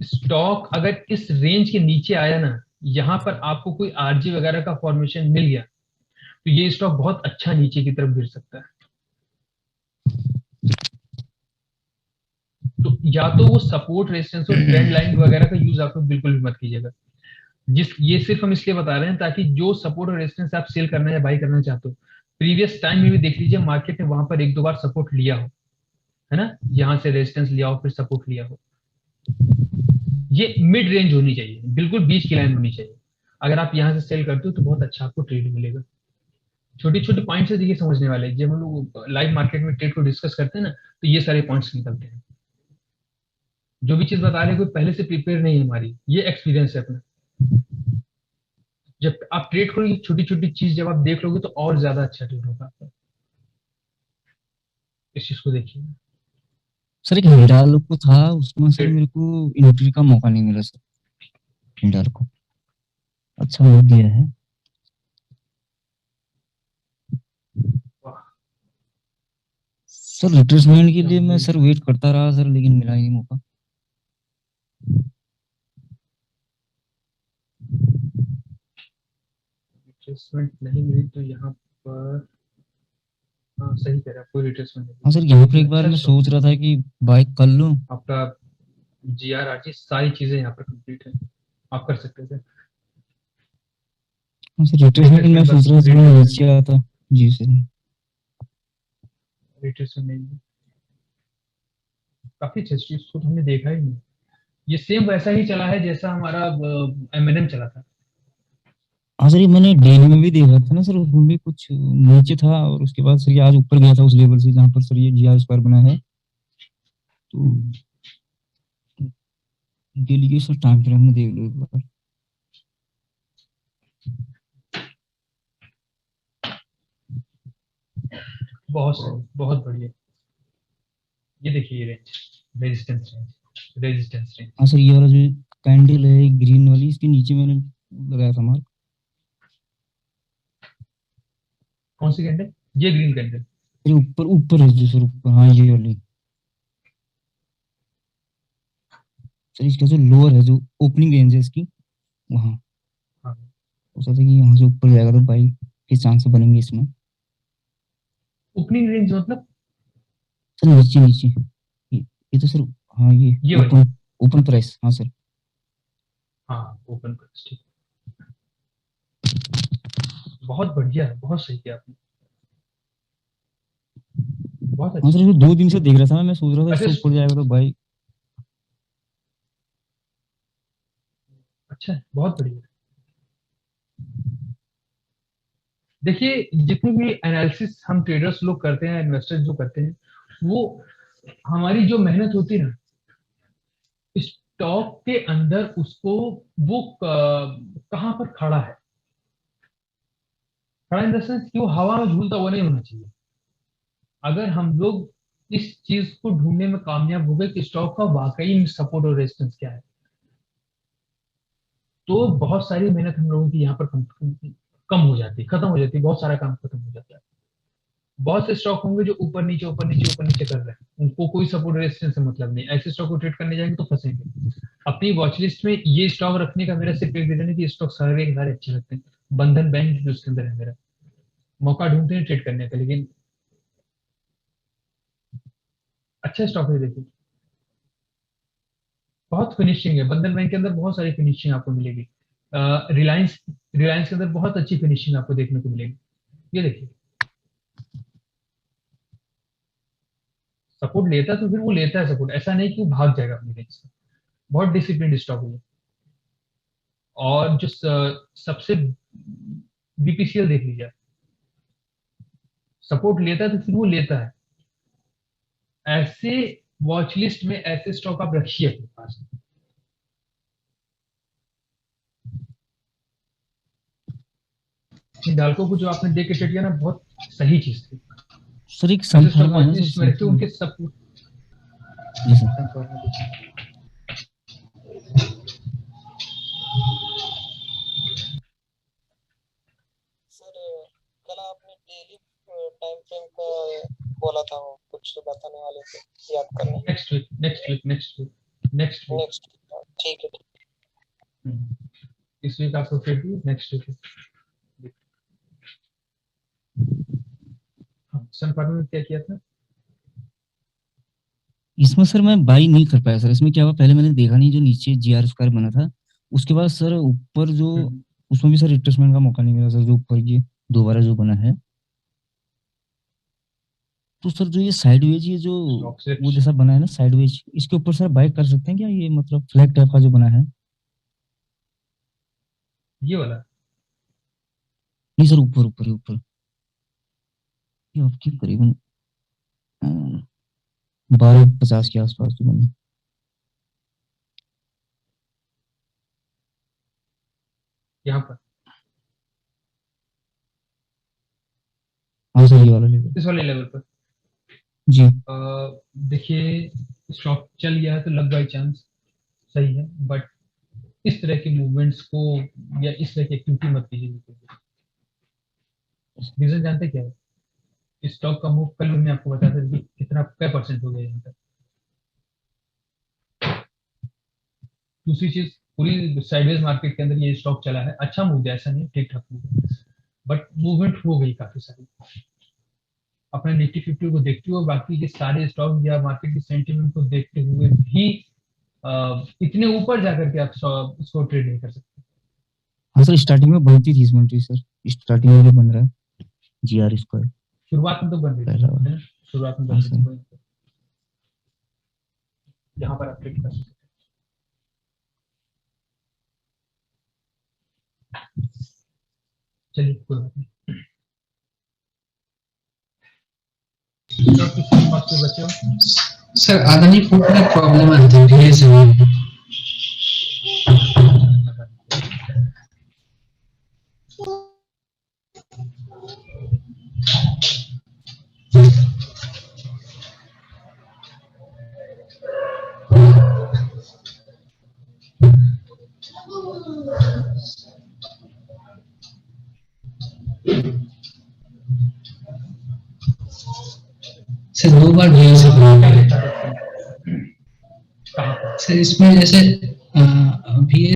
स्टॉक अगर इस रेंज के नीचे आया ना, यहाँ पर आपको कोई आरजी वगैरह का फॉर्मेशन मिल गया, तो ये स्टॉक बहुत अच्छा नीचे की तरफ गिर सकता है। तो या तो वो सपोर्ट रेजिस्टेंस और ट्रेंड लाइन वगैरह का यूज आप लोग बिल्कुल भी मत कीजिएगा। ये सिर्फ हम इसलिए बता रहे हैं ताकि जो सपोर्ट और रेजिस्टेंस आप सेल करना या बाई करना चाहते हो, प्रीवियस टाइम में भी देख लीजिए मार्केट ने वहां पर 1-2 बार सपोर्ट लिया हो, है ना, यहाँ से रेजिस्टेंस लिया हो फिर सपोर्ट लिया हो। ये मिड रेंज होनी चाहिए, बिल्कुल बीच की लाइन होनी चाहिए। अगर आप यहाँ से सेल करते हो तो बहुत अच्छा आपको ट्रेड मिलेगा। छोटे छोटे पॉइंट्स है देखिए समझने वाले, जब हम लोग लाइव मार्केट में ट्रेड को डिस्कस करते हैं ना, तो ये सारे पॉइंट्स निकलते हैं। जो भी चीज बता रहे हैं कोई पहले से प्रिपेयर नहीं है, हमारी ये एक्सपीरियंस है अपना। जब आप ट्रेड करोगे छोटी छोटी चीज जब आप देख लोगे तो और ज्यादा अच्छा ट्रेड होगा आपका। इस चीज को देखिए सर। एक हिंडाल को था, उसमें सर मेरे को एंट्री का मौका नहीं मिला सर। हिंडाल को अच्छा हो दिया है। सर रिट्रेसमेंट के लिए मैं सर वेट करता रहा सर, लेकिन मिला ही नहीं मौका। रिट्रेसमेंट नहीं मिली तो यहाँ पर, हाँ सही कह रहा है, कोई रिट्रेसमेंट नहीं। हाँ सर, यहाँ पर एक बार मैं सोच रहा था कि बाइक कर लूं। आपका जीआरआरटी सारी चीजें यहाँ पर कंप्लीट है, आप कर सकते थे। हाँ सर, रिट्रेसमेंट मैं सोच रहा था नीचे आया था। जी सर, रिट्रेसमेंट नहीं, काफी अच्छी चीज को हमने देखा ही नहीं। ये सेम वैसा ही चला है जैसा हमारा एमएनएम चला था। हाँ सर, ये मैंने डेली में भी देखा था ना सर, उसमें भी कुछ नीचे था और उसके बाद सर ये आज ऊपर गया था उस लेवल से जहाँ पर सर ये जीआर स्क्वायर बना है। तो डेली के सर टाइम फ्रेम में देख लो एक बार। बहुत सही, बहुत बढ़िया। ये देखिए range, resistance range, resistance range. हाँ सर, ये वाला जो कैंडल है ग्रीन वाली, इसके नीचे मैंने लगाया था मार्क। कौन सी कैंडल? ये ग्रीन कैंडल? अरे ऊपर ऊपर है जो सर, ऊपर। हाँ ये वाली सर, इसका जो लोअर है, जो ओपनिंग रेंज है इसकी, वहाँ हो सकता है कि यहाँ से ऊपर जाएगा तो बाई के चांस बनेंगे इसमें। ओपनिंग रेंज मतलब सर नीचे नीचे ये तो सर, हाँ ये ओपन प्राइस। हाँ सर, हाँ ओपन प्राइस, ठीक। बहुत बढ़िया है, बहुत सही किया आपने, बहुत अच्छा। हाँ सर, 2 दिन से देख रहा था मैं सोच रहा था इससे ऊपर जाएगा तो भाई। अच्छा, बहुत बढ़िया। देखिए जितने भी एनालिसिस हम ट्रेडर्स लोग करते हैं, इन्वेस्टर्स जो करते हैं, वो हमारी जो मेहनत होती है ना स्टॉक के अंदर, उसको वो कहाँ पर खड़ा है, खड़ा इन द सेंस कि वो हवा में झूलता हुआ नहीं होना चाहिए। अगर हम लोग इस चीज को ढूंढने में कामयाब हो गए कि स्टॉक का वाकई सपोर्ट और रेजिस्टेंस क्या है, तो बहुत सारी मेहनत हम लोगों की यहाँ पर कम हो जाती है, खत्म हो जाती है, बहुत सारा काम खत्म हो जाता है। बहुत से स्टॉक होंगे जो ऊपर नीचे ऊपर नीचे ऊपर नीचे कर रहे हैं, उनको कोई सपोर्ट रेजिस्टेंस से मतलब नहीं। ऐसे स्टॉक को ट्रेड करने जाएंगे तो फंसेंगे। अपनी वॉच लिस्ट में ये स्टॉक रखने का मेरा सिर्फ एक रीजन है कि स्टॉक सारे के सारे अच्छे लगते हैं। बंधन बैंक जो उसके अंदर है, मेरा मौका ढूंढते हैं ट्रेड करने का, लेकिन अच्छा स्टॉक है, देखिए बहुत फिनिशिंग है। बंधन बैंक के अंदर बहुत सारी फिनिशिंग आपको मिलेगी। रिलायंस रिलायंस के अंदर बहुत अच्छी फिनिशिंग आपको देखने को मिलेगी। ये देखिए सपोर्ट लेता है तो फिर वो लेता है सपोर्ट, ऐसा नहीं कि वो भाग जाएगा अपनी रेंज से। बहुत डिसिप्लिन स्टॉक है ये। और जो सबसे बीपीसीएल देख लीजिए, सपोर्ट लेता है तो फिर वो लेता है। ऐसे वॉच लिस्ट में ऐसे स्टॉक आप रखिए अपने पास। हिंडाल्को को जो आपने देख के ट्रेड किया ना, बहुत सही चीज थी। सर एक ऐसे स्टॉक संफार्मा है वॉच ना सर, लिस्ट में रखिए, उनके सब। जी सर। सर कल आपने डेली टाइम फ्रेम का बोला था, वो कुछ बताने वाले थे, याद करना। नेक्स्ट वीक नेक्स्ट ठीक है। इस वीक आपको ट्रेड दी, नेक्स्ट वीक। सन फार्मा में क्या किया था? इसमें सर मैं बाई नहीं कर पाया सर। इसमें क्या हुआ, पहले मैंने देखा नहीं जो नीचे जीआर स्क्वायर बना था, उसके बाद सर ऊपर जो उसमें भी सर रिट्रेसमेंट का मौका नहीं मिला सर, जो ऊपर ये दोबारा जो बना है। तो सर जो ये साइडवेज, ये जो वो जैसा बना है ना साइडवेज, इसके ऊपर सर बाई कर सकते हैं क्या? ये मतलब फ्लैग टाइप का जो बना है ये वाला? नहीं सर, ऊपर ऊपर ऊपर ये आपकी करीबन 1250 के आसपास जो बनी। यहाँ पर हाँ सर, ये वाला लेवल, इस वाले लेवल पर जी। देखिए स्टॉक चल गया है तो लग बाई चांस सही है, बट इस तरह के मूवमेंट्स को या इस तरह की एक्टिविटी मत कीजिए। रीजन जानते क्या है? स्टॉक का मूव कल मैंने आपको बताया था कि कितना क्या परसेंट हो गया यहाँ तक। दूसरी चीज, पूरी साइडवेज मार्केट के अंदर ये स्टॉक चला है, अच्छा मूव है, ऐसा नहीं, ठीक ठाक मूव, बट मूवमेंट हो गई काफी सारी। अपने निफ्टी 50 को देखते हुए बाकी के सारे स्टॉक या मार्केट के सेंटीमेंट को देखते हुए भी इतने ऊपर जाकर के आप इसको ट्रेड नहीं कर सकते। हाँ सर, स्टार्टिंग में बनती थी इसमें सर, स्टार्टिंग में जो बन रहा है जीआर स्क्वायर, शुरुआत में तो बन रही थी, शुरुआत में बन रही थी, यहाँ पर आप ट्रेड कर सकते। चलिए कोई बात नहीं। सर अदानी पोर्ट में प्रॉब्लम आती है धीरे से। सर दो बार भी से सर इसमें जैसे अभी